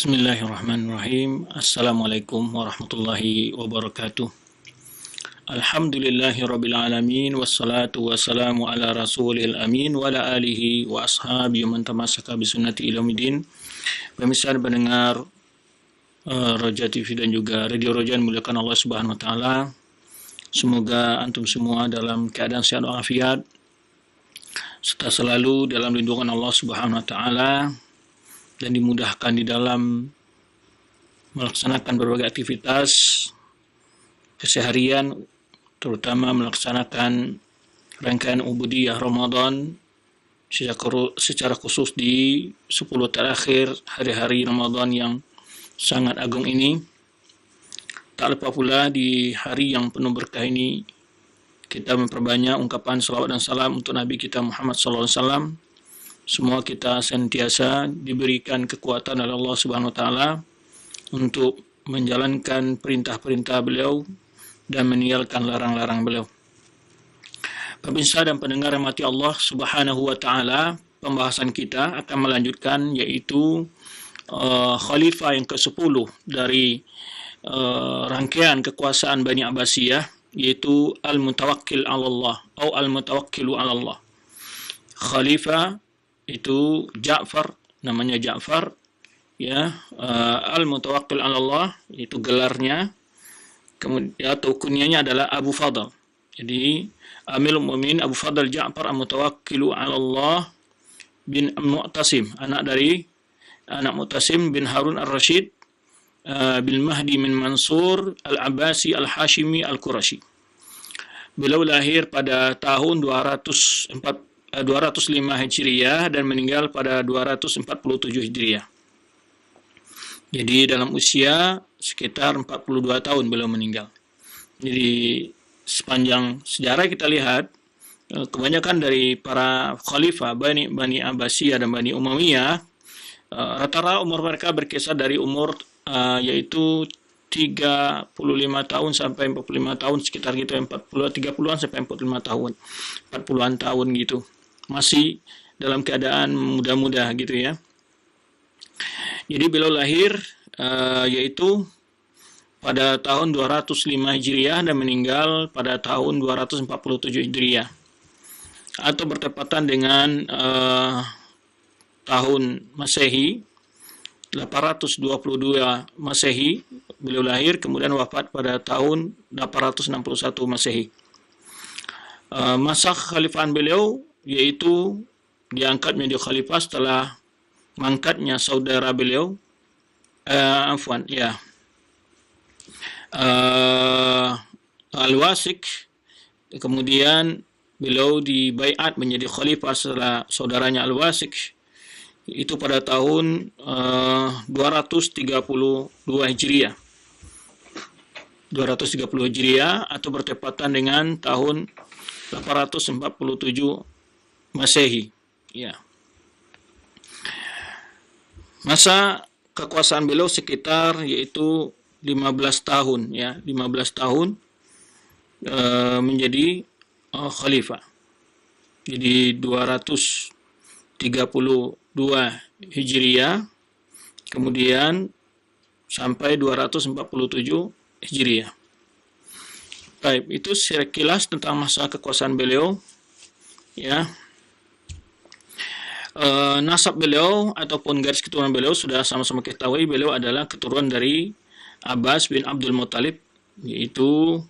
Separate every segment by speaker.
Speaker 1: Bismillahirrahmanirrahim. Assalamualaikum warahmatullahi wabarakatuh. Alhamdulillahirabbil alamin wassalatu wassalamu ala rasulil amin wa ala alihi wa ashabihi man tamassaka bi sunnati ila yaumil. Pemirsa dan pendengar Roja TV dan juga Radio Roja muliakan Allah Subhanahu wa taala. Semoga antum semua dalam keadaan sehat walafiat serta selalu dalam lindungan Allah Subhanahu wa taala dan dimudahkan di dalam melaksanakan berbagai aktivitas keseharian, terutama melaksanakan rangkaian ubudiyah Ramadan secara khusus di 10 terakhir hari-hari Ramadan yang sangat agung ini. Tak lupa pula di hari yang penuh berkah ini kita memperbanyak ungkapan salawat dan salam untuk Nabi kita Muhammad SAW. Semua kita sentiasa diberikan kekuatan oleh Allah Subhanahu wa taala untuk menjalankan perintah-perintah beliau dan meninggalkan larang-larang beliau. Pemirsa dan pendengar yang mati Allah Subhanahu wa taala, pembahasan kita akan melanjutkan yaitu khalifah yang ke-10 dari rangkaian kekuasaan Bani Abbasiyah, yaitu Al-Mutawakkil 'ala Allah atau Al-Mutawakkilu 'ala Allah. Khalifah itu Ja'far, namanya Ja'far, ya. Al-Mutawakkil 'ala Allah itu gelarnya, kemudian atau kunyahnya adalah Abu Fadl. Jadi Amirul Mukminin Abu Fadl Ja'far Al-Mutawakkilu 'ala Allah bin Mu'tasim, anak Mu'tasim bin Harun Ar-Rasyid bin Mahdi bin Mansur Al-Abbasi Al-Hashimi Al-Qurashi. Beliau lahir pada tahun 205 Hijriah dan meninggal pada 247 Hijriah. Jadi dalam usia sekitar 42 tahun beliau meninggal. Jadi sepanjang sejarah kita lihat, kebanyakan dari para khalifah Bani Abbasiyah dan Bani Umayyah, rata-rata umur mereka berkisar dari umur yaitu 35 tahun sampai 45 tahun, sekitar gitu, 30-an sampai 45 tahun, 40-an tahun gitu. Masih dalam keadaan muda-muda gitu ya. Jadi beliau lahir yaitu pada tahun 205 Hijriah dan meninggal pada tahun 247 Hijriah, atau bertepatan dengan tahun Masehi 822 Masehi beliau lahir, kemudian wafat pada tahun 861 Masehi. Masa kekhalifahan beliau yaitu diangkat menjadi khalifah setelah mangkatnya saudara beliau, Al-Wasik. Kemudian beliau dibaiat menjadi khalifah setelah saudaranya Al-Wasik, itu pada tahun 232 Hijriah. 230 Hijriah atau bertepatan dengan tahun 847 Masehi, ya. Masa kekuasaan beliau sekitar yaitu 15 tahun, ya, 15 tahun menjadi khalifah. Jadi 232 Hijriah kemudian sampai 247 Hijriah. Baik, itu sekilas tentang masa kekuasaan beliau, ya. Nasab beliau ataupun garis keturunan beliau sudah sama-sama kita ketahui, beliau adalah keturunan dari Abbas bin Abdul Muttalib, yaitu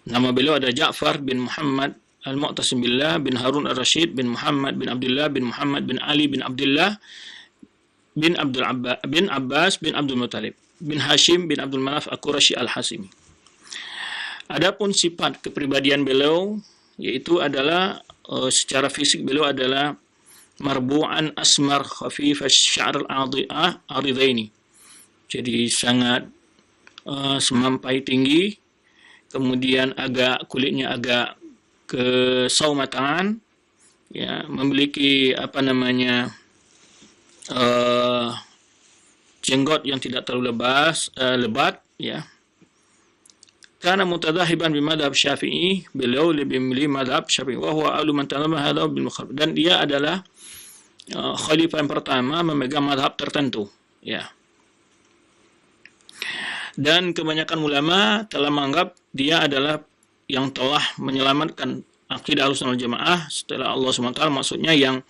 Speaker 1: nama beliau ada Ja'far bin Muhammad Al-Mu'tasim billah bin Harun Ar-Rasyid bin Muhammad bin Abdullah bin Muhammad bin Ali bin Abdullah bin Abbas bin Abdul Muttalib bin Hashim bin Abdul Manaf Al-Qurashi Al-Hasimi. Adapun sifat kepribadian beliau yaitu adalah secara fisik beliau adalah marbu'an asmar khafif asy-sya'r al-'aridaini. Jadi sangat semampai tinggi, kemudian kulitnya agak kesaumatan, ya, memiliki jenggot yang tidak terlalu lebat, ya. Karena mutadahiban bi madhab Syafi'i, beliau lebih memilih madhab Syafi'i, wa huwa alu man talama hadha bil mukhalaf, dan dia adalah khalifah yang pertama memegang madhab tertentu, ya. Dan kebanyakan ulama telah menganggap dia adalah yang telah menyelamatkan akidah Ahlussunnah wal Jamaah setelah Allah SWT, maksudnya yang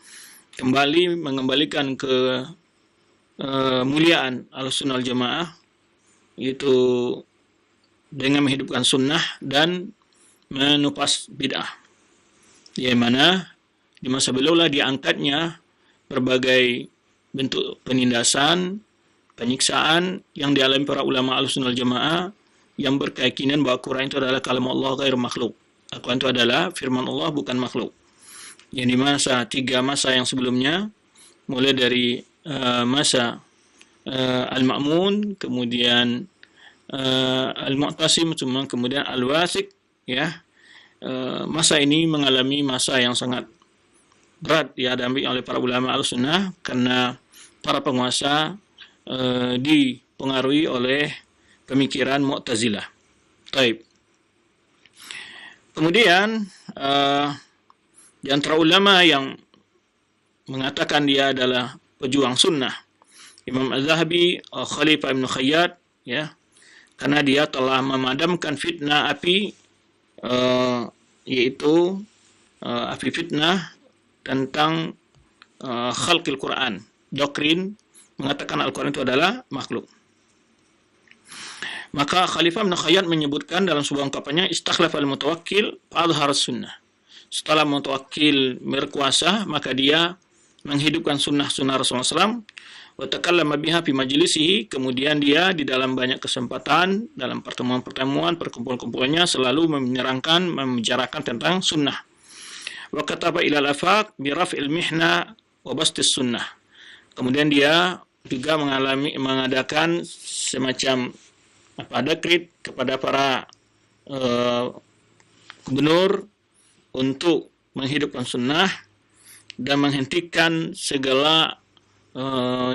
Speaker 1: kembali mengembalikan ke muliaan Ahlussunnah wal Jamaah, yaitu dengan menghidupkan sunnah dan menupas bid'ah. Yang mana di masa beliau lah diangkatnya berbagai bentuk penindasan, penyiksaan yang dialami para ulama Ahlussunnah wal Jamaah yang berkeyakinan bahwa Quran itu adalah kalam Allah ghair makhluk. Al-Quran itu adalah firman Allah, bukan makhluk. Yang di masa 3 masa yang sebelumnya, mulai dari masa Al-Ma'mun, kemudian Al-Mu'tasim, kemudian Al-Wathiq, ya. Masa ini mengalami masa yang sangat berat dihadapi oleh para ulama Ahlussunnah karena para penguasa dipengaruhi oleh pemikiran Mu'tazilah. Taib. Kemudian di antara ulama yang mengatakan dia adalah pejuang sunnah, Imam Az-Zahabi, Khalifah Ibn Khayyat, ya, karena dia telah memadamkan fitnah api, yaitu api fitnah tentang khalqil Quran, doktrin mengatakan Al-Quran itu adalah makhluk. Maka Khalifah Ibn Khayyat menyebutkan dalam sebuah ungkapannya, istakhlafal mutawakkil fa'adhhar sunnah. Setelah mutawakkil berkuasa, maka dia menghidupkan sunnah-sunnah Rasulullah SAW, wa takallama biha fi majlisihi, kemudian dia di dalam banyak kesempatan, dalam pertemuan-pertemuan, perkumpulan-kumpulannya selalu menyerangkan, membicarakan tentang sunnah. Wa kataba ila al-afaq bi raf'il mihna wa bastis sunnah. Kemudian dia juga mengadakan semacam dekret kepada para gubernur untuk menghidupkan sunnah dan menghentikan segala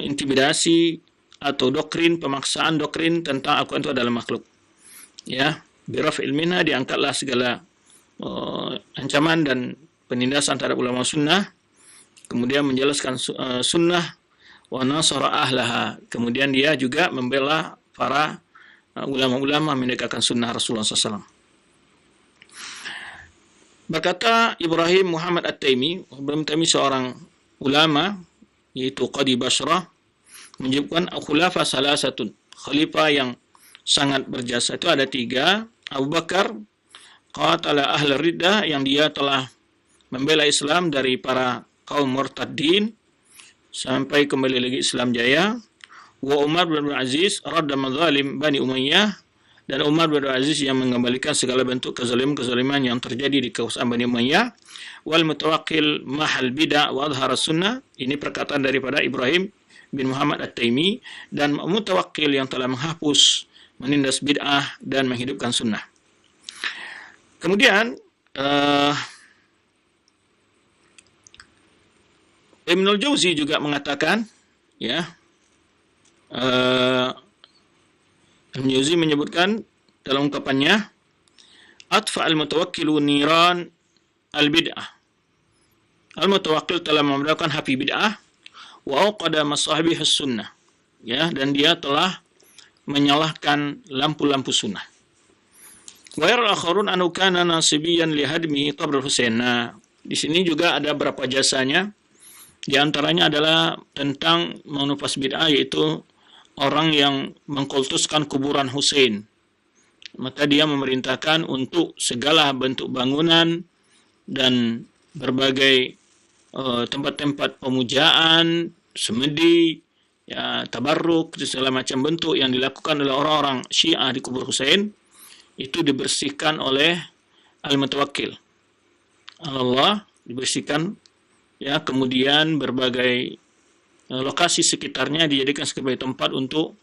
Speaker 1: intimidasi atau doktrin, pemaksaan doktrin tentang Al-Quran itu adalah makhluk. Ya, biraf ilmina, diangkatlah segala ancaman dan penindasan terhadap ulama sunnah. Kemudian menjelaskan sunnah wa nasara ahlaha. Kemudian dia juga membela para ulama-ulama menegakkan sunnah Rasulullah SAW. Berkata Ibrahim Muhammad At-Taimi, Ibrahim At-Taimi seorang ulama, yaitu Qadi Basrah, menyebutkan khulafa salasatun, khalifah yang sangat berjasa itu ada 3. Abu Bakar qatala ahl riddah, yang dia telah membela Islam dari para kaum murtadin sampai kembali lagi Islam jaya. Wa Umar bin Abdul Aziz radda madzalim Bani Umayyah, dan Umar bin Abdul Aziz yang mengembalikan segala bentuk kezaliman yang terjadi di kekuasaan Bani Umayyah. Wal mutawakkil mahal bid'ah wa adhhar sunnah, ini perkataan daripada Ibrahim bin Muhammad At-Taimi, dan mutawakkil yang telah menghapus, menindas bid'ah dan menghidupkan sunnah. Kemudian Ibnul Jauzi juga mengatakan, ya, Ibnul Jauzi menyebutkan dalam ungkapannya, atfa al-mutawakkilu niran al-bid'ah. Al-mutawakkil telah memadamkan api bid'ah, wa auqada masahibih sunnah, ya, dan dia telah menyalahkan lampu-lampu sunnah. Wa yaral akharun anu kana nasibiyan li hadmi qabr Husain. Nah, di sini juga ada beberapa jasanya. Di antaranya adalah tentang menupas bid'ah, yaitu orang yang mengkultuskan kuburan Husain. Maka dia memerintahkan untuk segala bentuk bangunan dan berbagai tempat-tempat pemujaan, semedi, ya, tabarruk, segala macam bentuk yang dilakukan oleh orang-orang Syiah di kubur Husain itu dibersihkan oleh al-mutawakkil. Allah dibersihkan, ya, kemudian berbagai lokasi sekitarnya dijadikan sebagai tempat untuk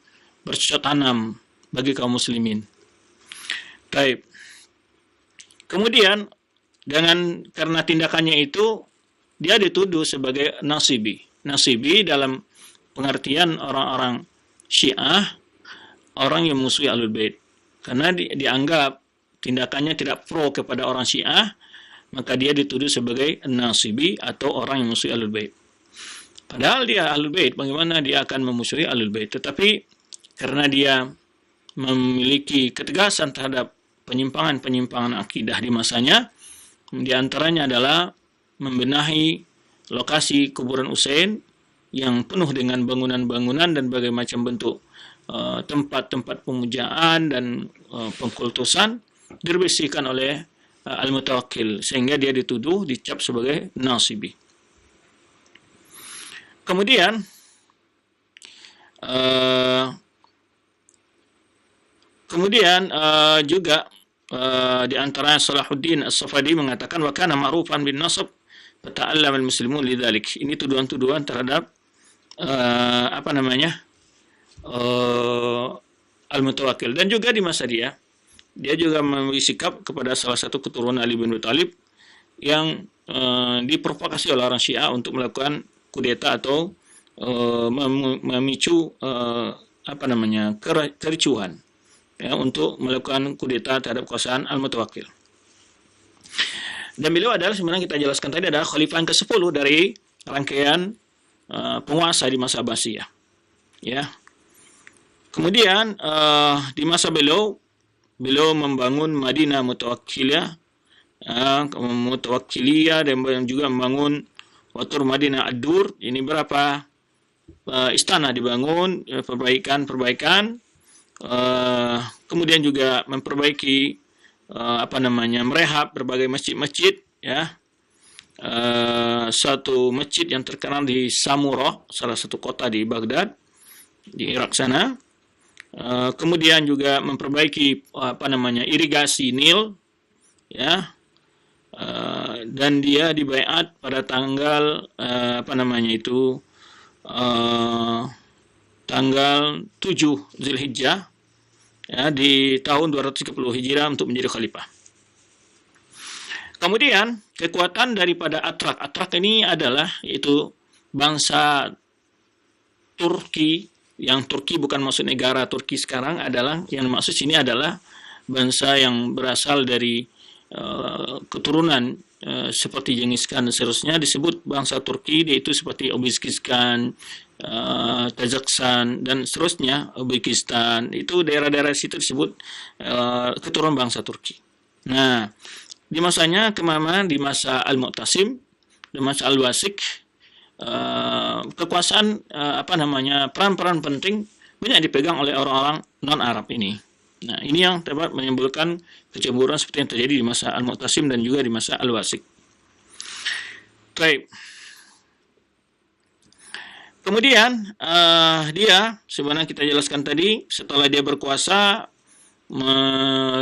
Speaker 1: bercocok tanam bagi kaum muslimin. Baik. Kemudian karena tindakannya itu dia dituduh sebagai nasibi. Nasibi dalam pengertian orang-orang Syiah, orang yang musuhi Ahlul Bait. Karena dianggap tindakannya tidak pro kepada orang Syiah, maka dia dituduh sebagai nasibi atau orang yang musuhi Ahlul Bait. Padahal dia Ahlul Bait, bagaimana dia akan memusuhi Ahlul Bait? Tetapi karena dia memiliki ketegasan terhadap penyimpangan-penyimpangan akidah di masanya, di antaranya adalah membenahi lokasi kuburan Usain yang penuh dengan bangunan-bangunan dan berbagai macam bentuk tempat-tempat pemujaan dan pengkultusan dibersihkan oleh Al-Mutawakkil, sehingga dia dicap sebagai nasibi. Kemudian juga di antara Salahuddin As-Safadi mengatakan wa kana ma'rufan bin nasab fata'allama al-muslimun lidzalik. Ini tuduhan-tuduhan terhadap Al-Mutawakkil. Dan juga di masa dia juga memiliki sikap kepada salah satu keturunan Ali bin Abi Thalib yang diprovokasi oleh orang Syiah untuk melakukan kudeta atau memicu kericuhan, ya, untuk melakukan kudeta terhadap kekuasaan Al-Mutawakkil. Dan beliau adalah, sebenarnya kita jelaskan tadi, adalah khalifah yang ke-10 dari rangkaian penguasa di masa Abbasiyah. Ya. Kemudian di masa beliau membangun Madinah Mutawakkiliyah, dan juga membangun Watur Madinah Ad-Dur. Ini berapa istana dibangun, perbaikan. Kemudian juga memperbaiki merehab berbagai masjid-masjid, ya. Satu masjid yang terkenal di Samurah, salah satu kota di Baghdad, di Irak sana. Kemudian juga memperbaiki irigasi Nil, ya. Dan dia dibaiat pada tanggal tanggal 7 Zulhijjah, ya, di tahun 230 Hijriah untuk menjadi khalifah. Kemudian kekuatan daripada Atrak ini adalah yaitu bangsa Turki, yang Turki bukan maksud negara Turki sekarang, adalah yang maksud sini adalah bangsa yang berasal dari keturunan seperti Genghis Khan dan seterusnya, disebut bangsa Turki, yaitu seperti Uzbekistan, Kazakhstan dan seterusnya, Uzbekistan, itu daerah-daerah situ disebut keturunan bangsa Turki. Nah, di masanya di masa Al-Mu'tasim, di masa Al-Wasik, kekuasaan peran-peran penting banyak dipegang oleh orang-orang non-Arab ini. Nah, ini yang dapat menimbulkan kecemburuan seperti yang terjadi di masa Al-Mu'tasim dan juga di masa Al-Wasik. Baik. Kemudian dia, sebenarnya kita jelaskan tadi, setelah dia berkuasa,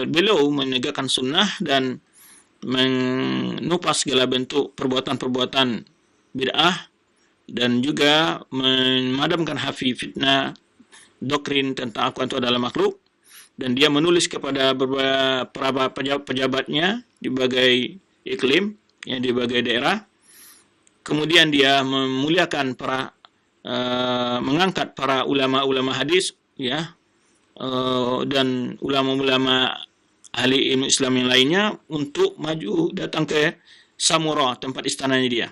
Speaker 1: beliau menegakkan sunnah dan menupas segala bentuk perbuatan-perbuatan bid'ah, dan juga memadamkan api fitnah doktrin tentang Al-Quran itu adalah makhluk. Dan dia menulis kepada beberapa pejabatnya di berbagai iklim, ya, di berbagai daerah. Kemudian dia memuliakan mengangkat para ulama-ulama hadis, ya, dan ulama-ulama ahli ilmu Islam yang lainnya untuk maju datang ke Samurah, tempat istananya dia.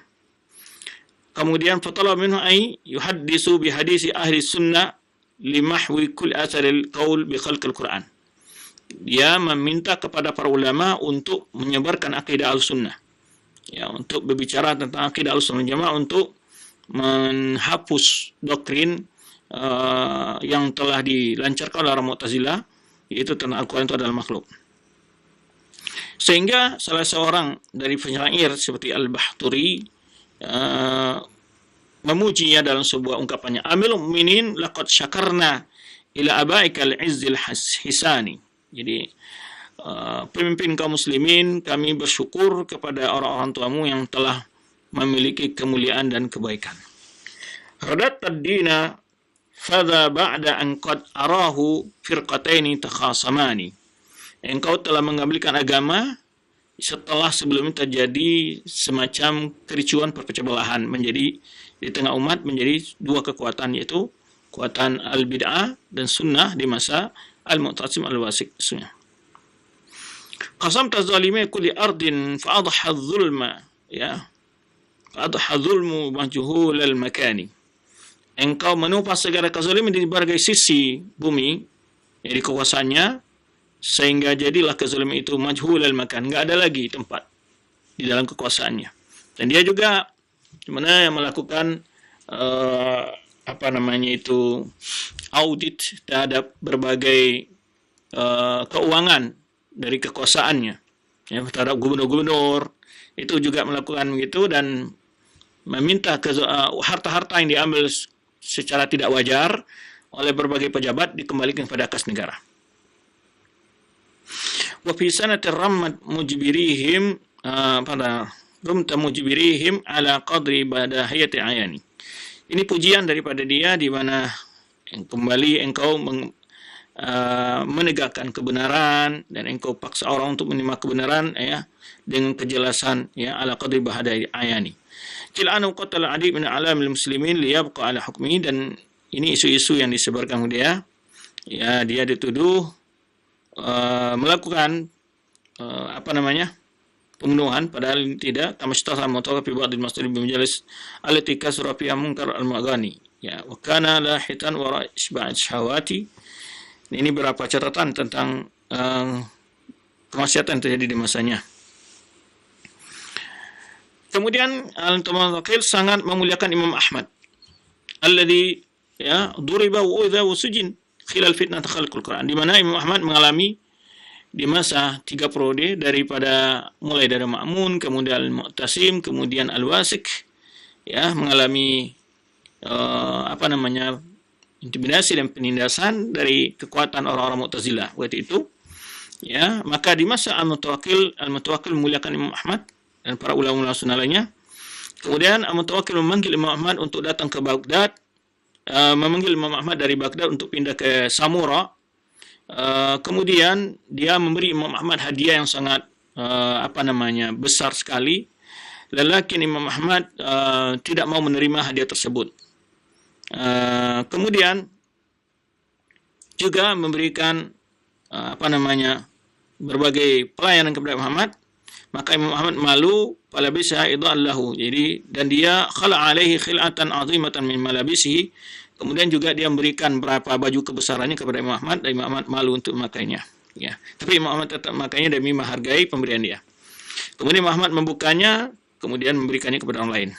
Speaker 1: Kemudian fatala minhu ay yuhaddisu bi hadisi ahli sunnah limahwi kull atharil qaul bi khalqil Quran. Dia meminta kepada para ulama untuk menyebarkan akidah al-sunnah, ya, untuk berbicara tentang akidah al-sunnah jamaah, untuk menghapus doktrin yang telah dilancarkan oleh orang Mu'tazilah, yaitu tentang Al-Quran itu adalah makhluk. Sehingga salah seorang dari penyair seperti Al-Bahturi memujinya dalam sebuah ungkapannya, Amil mu'minin laqad syakarna ila abaikal izzil hisani. Jadi pemimpin kaum muslimin, kami bersyukur kepada orang-orang tuamu yang telah memiliki kemuliaan dan kebaikan. Radat ad-dina fadha ba'da an qad arahu firqataini takhasamani. Engkau telah mengambilkan agama setelah sebelumnya terjadi semacam kericuan, perpecah belahan, menjadi di tengah umat menjadi dua kekuatan, yaitu kekuatan al-bid'ah dan sunnah di masa Al-Mu'tasim Al-Wasik. Qasam tazalimi kulli ardin fa'adha adh-dhulma, ya. adha zulmu majhul al-makani. Engkau menumpas segala kezaliman di berbagai sisi bumi, jadi kekuasaannya, sehingga jadilah kezaliman itu majhul al-makan, enggak ada lagi tempat di dalam kekuasaannya. Dan dia juga sebenarnya melakukan audit terhadap berbagai keuangan dari kekuasaannya, ya, terhadap gubernur-gubernur itu juga melakukan begitu dan meminta harta-harta yang diambil secara tidak wajar oleh berbagai pejabat dikembalikan kepada kas negara. Wa fi sanati rammat mujbirihim mujbirihim ala qadri badahiyati ayani. Ini pujian daripada dia di mana kembali engkau menegakkan kebenaran dan engkau paksa orang untuk menerima kebenaran, ya, dengan kejelasan, ya, ala qadri badahiyati ayani. Kil'anu qatala adi min alamil muslimin liyabqa ala hukmi, dan ini isu-isu yang disebarkan dia, ya, dia dituduh melakukan pembunuhan padahal tidak, tamashtara mutawaf fi ba'd al-masjid bi majalis allati kasra fiha munkar al-maghani, ya, wa kana lahitan wara isba' syahawati. Ini beberapa catatan tentang kemaksiatan terjadi di masanya. Kemudian Al-Muwakkil sangat memuliakan Imam Ahmad alladhi, ya, duriba wa udza wa sujin khilal fitnah khalqul Quran, di mana Imam Ahmad mengalami di masa 3 periode daripada mulai dari Ma'mun, kemudian Al-Mu'tasim, kemudian Al-Wasik, ya, mengalami intimidasi dan penindasan dari kekuatan orang-orang Mu'tazilah waktu itu, ya. Maka di masa Al-Mutawakkil memuliakan Imam Ahmad dan para ulama sunnah lainnya. Kemudian Al-Mutawakkil memanggil Imam Ahmad untuk datang ke Baghdad, memanggil Imam Ahmad dari Baghdad untuk pindah ke Samura. Kemudian dia memberi Imam Ahmad hadiah yang sangat besar sekali. Lelakin Imam Ahmad tidak mau menerima hadiah tersebut. Kemudian juga memberikan berbagai pelayanan kepada Muhammad. Maka Imam Ahmad malu, fala bisa idallahu. Jadi, dan dia khala alaihi khil'atan azimatan min malabisihi. Kemudian juga dia memberikan berapa baju kebesarannya kepada Imam Ahmad, dan Imam Ahmad malu untuk memakainya, ya. Tapi Imam Ahmad tetap memakainya demi menghargai pemberian dia. Kemudian Imam Ahmad membukanya, kemudian memberikannya kepada orang lain.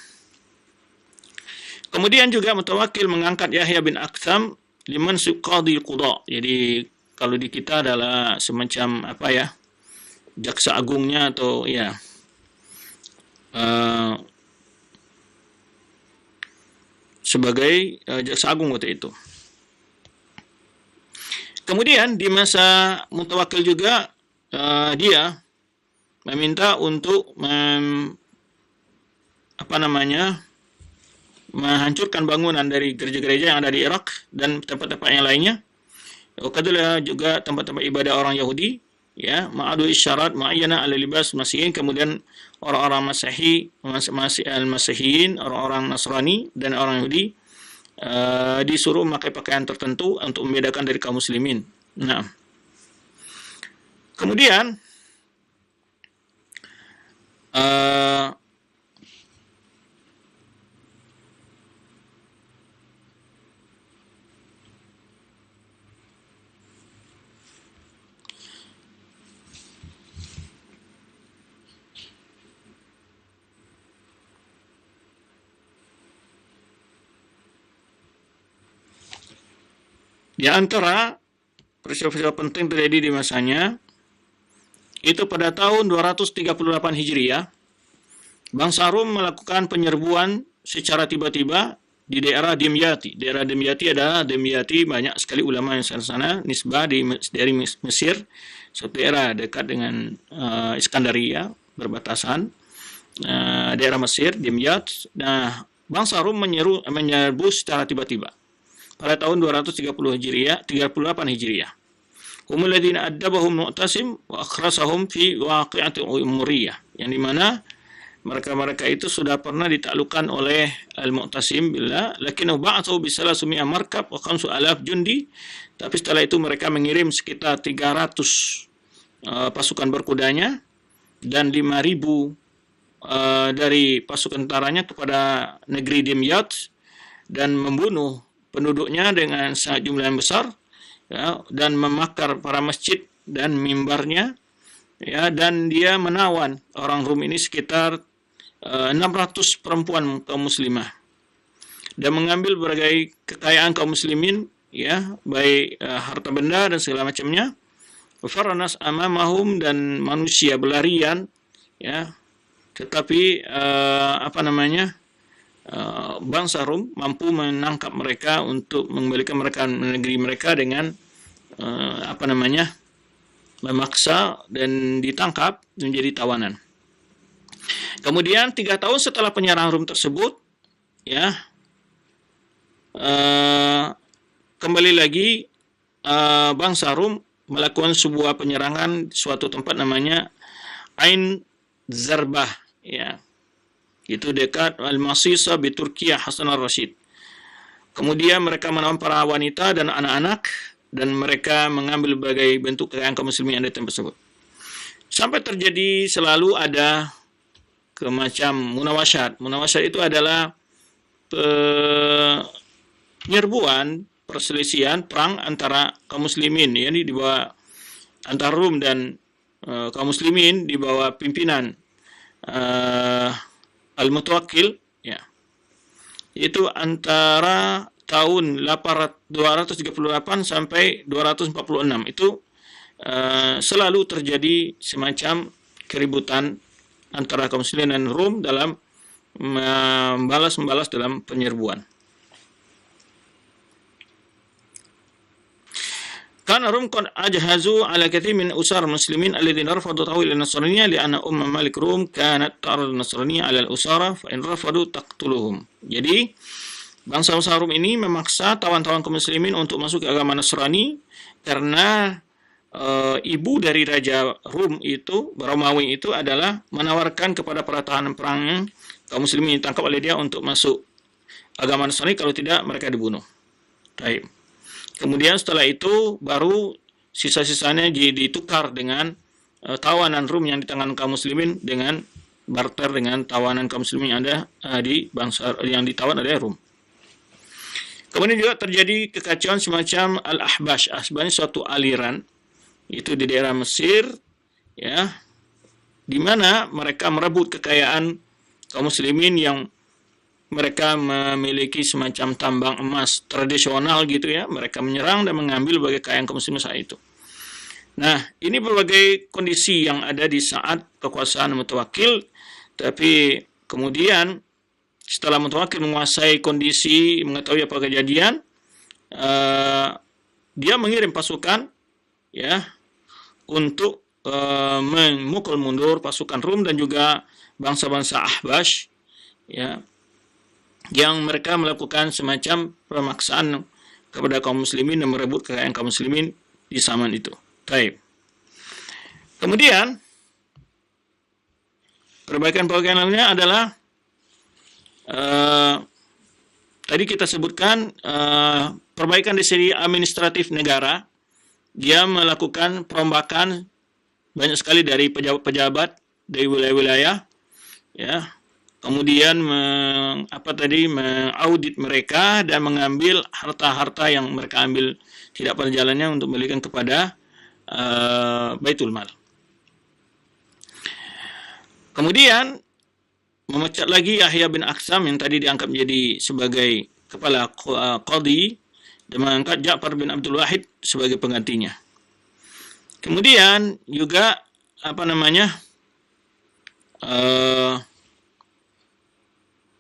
Speaker 1: Kemudian juga Mutawakkil mengangkat Yahya bin Aktham liman qadhi qudha. Jadi kalau di kita adalah semacam jaksa agungnya, atau, ya, sebagai jaksa agung waktu itu. Kemudian di masa Mutawakkil juga dia meminta untuk menghancurkan bangunan dari gereja-gereja yang ada di Irak dan tempat-tempat yang lainnya. Wakadullah juga tempat-tempat ibadah orang Yahudi, ya, ma'adu isyarat ma'ayyana ala libas masihin. Kemudian orang-orang Masihiyin, orang-orang Nasrani dan orang Yahudi disuruh memakai pakaian tertentu untuk membedakan dari kaum muslimin. Nah, kemudian di antara peristiwa penting terjadi di masanya itu pada tahun 238 Hijriah, bangsa Rum melakukan penyerbuan secara tiba-tiba di daerah Dimyati. Daerah Dimyati adalah banyak sekali ulama yang sana, nisbah dari Mesir, suatu daerah dekat dengan Iskandaria, berbatasan daerah Mesir, Dimyat. Nah, bangsa Rum menyerbu secara tiba-tiba pada tahun 238 Hijriah. Humul ladzina addabahum Mu'tasim wa akhrasahum fi waqi'ati Umuriyah, yang dimana mereka itu sudah pernah ditaklukkan oleh Al-Mu'tasim billah, lakinnahu ba'athu bi 300 markab wa 5,000 jundi. Tapi setelah itu mereka mengirim sekitar 300 pasukan berkudanya dan 5.000 dari pasukan tentaranya kepada negeri Dimyat dan membunuh penduduknya dengan sangat jumlah yang besar, ya, dan memakar para masjid dan mimbarnya, ya, dan dia menawan orang Rum ini sekitar 600 perempuan kaum muslimah dan mengambil berbagai kekayaan kaum muslimin, ya, baik harta benda dan segala macamnya. Faranas amamahum, dan manusia berlarian, ya, tetapi bangsa Rum mampu menangkap mereka untuk mengembalikan mereka negeri mereka dengan memaksa dan ditangkap menjadi tawanan. Kemudian 3 tahun setelah penyerangan Rum tersebut, ya, kembali lagi bangsa Rum melakukan sebuah penyerangan suatu tempat namanya Ain Zarbah, ya, itu dekat Al-Masisa di Turkiya Hasan al-Rashid. Kemudian mereka menawan para wanita dan anak-anak, dan mereka mengambil berbagai bentuk kekayaan kaum muslimin yang ada di tempat tersebut. Sampai terjadi selalu ada semacam munawasyat. Munawasyat itu adalah penyerbuan, perselisihan, perang antara kaum muslimin, yakni di bawah antara Rum dan kaum muslimin di bawah pimpinan Al-Mutawakkil, ya. Itu antara tahun 238 sampai 246. Itu selalu terjadi semacam keributan antara kaum muslimin dan Rum dalam membalas dalam penyerbuan. Karena Rum qad ajhazu ala katsir min usar muslimin alladziina rafadu tahwil an-nasraniyya li'anna malik Rum kanat ta'rud an-nasraniyya 'ala al-usara fa in rafadu taqtuluhum. Jadi bangsa-bangsa Rum ini memaksa tawan-tawan kaum muslimin untuk masuk ke agama Nasrani karena ibu dari raja Rum itu, Romawi itu, adalah menawarkan kepada para tahanan perang kaum muslimin ditangkap oleh dia untuk masuk agama Nasrani, kalau tidak mereka dibunuh. Baik. Kemudian setelah itu baru sisa-sisanya ditukar dengan tawanan Rum yang di tangan kaum muslimin dengan barter dengan tawanan kaum muslimin yang ada di bangsa yang ditawan oleh Rum. Kemudian juga terjadi kekacauan semacam Al-Ahbash. Ahbash suatu aliran itu di daerah Mesir, ya, di mana mereka merebut kekayaan kaum muslimin yang mereka memiliki semacam tambang emas tradisional gitu, ya. Mereka menyerang dan mengambil berbagai kekayaan kaum muslimin saat itu. Nah, ini berbagai kondisi yang ada di saat kekuasaan Mutawakkil, tapi kemudian setelah Mutawakkil menguasai kondisi, mengetahui apa kejadian, dia mengirim pasukan, ya, untuk memukul mundur pasukan Rum dan juga bangsa-bangsa Ahbash, ya, yang mereka melakukan semacam pemaksaan kepada kaum muslimin dan merebut kekayaan kaum muslimin di zaman itu. Baik. Kemudian perbaikan-perbaikan lainnya adalah tadi kita sebutkan perbaikan di segi administratif negara. Dia melakukan perombakan banyak sekali dari pejabat-pejabat dari wilayah-wilayah, ya. Kemudian mengaudit mereka dan mengambil harta-harta yang mereka ambil tidak pada jalannya untuk memberikan kepada Baitul Mal. Kemudian memecat lagi Yahya bin Aksam yang tadi diangkat menjadi sebagai kepala qadhi dan mengangkat Ja'far bin Abdul Wahid sebagai penggantinya. Kemudian juga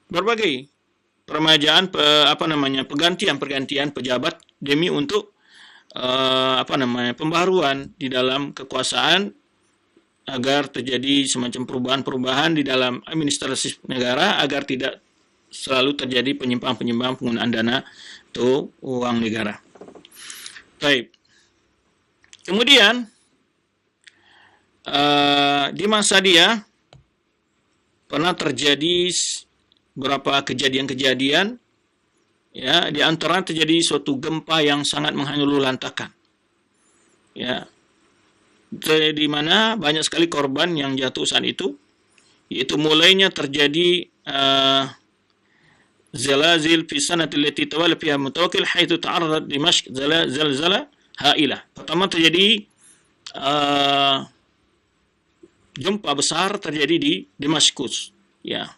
Speaker 1: berbagai permajaan pergantian pejabat demi untuk pembaharuan di dalam kekuasaan agar terjadi semacam perubahan-perubahan di dalam administrasi negara agar tidak selalu terjadi penyimpang-penyimpang penggunaan dana atau uang negara. Baik. Kemudian di masa dia pernah terjadi beberapa kejadian-kejadian, ya, di antara terjadi suatu gempa yang sangat menghancurlantakan, ya, di mana banyak sekali korban yang jatuh saat itu, yaitu mulainya terjadi zalazil fi sanati allati tawalla fiha Mutawakkil haitsu ta'arradat Dimashq zalzala hailah. Pertama terjadi gempa besar terjadi di Damaskus, ya.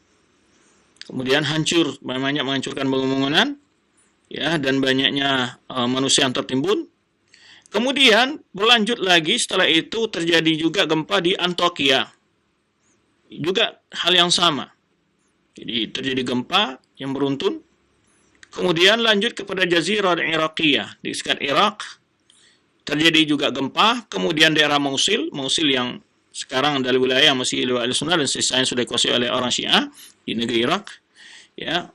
Speaker 1: Kemudian banyak menghancurkan bangunan, ya, dan banyaknya manusia yang tertimbun. Kemudian berlanjut lagi setelah itu terjadi juga gempa di Antakya, juga hal yang sama. Jadi terjadi gempa yang beruntun. Kemudian lanjut kepada Jazirah Iraqiyah di sekitar Irak, terjadi juga gempa. Kemudian daerah Mosul yang sekarang adalah wilayah yang masih wilayah Sunnah dan sisanya sudah dikuasai oleh orang Syiah di negeri Irak, ya.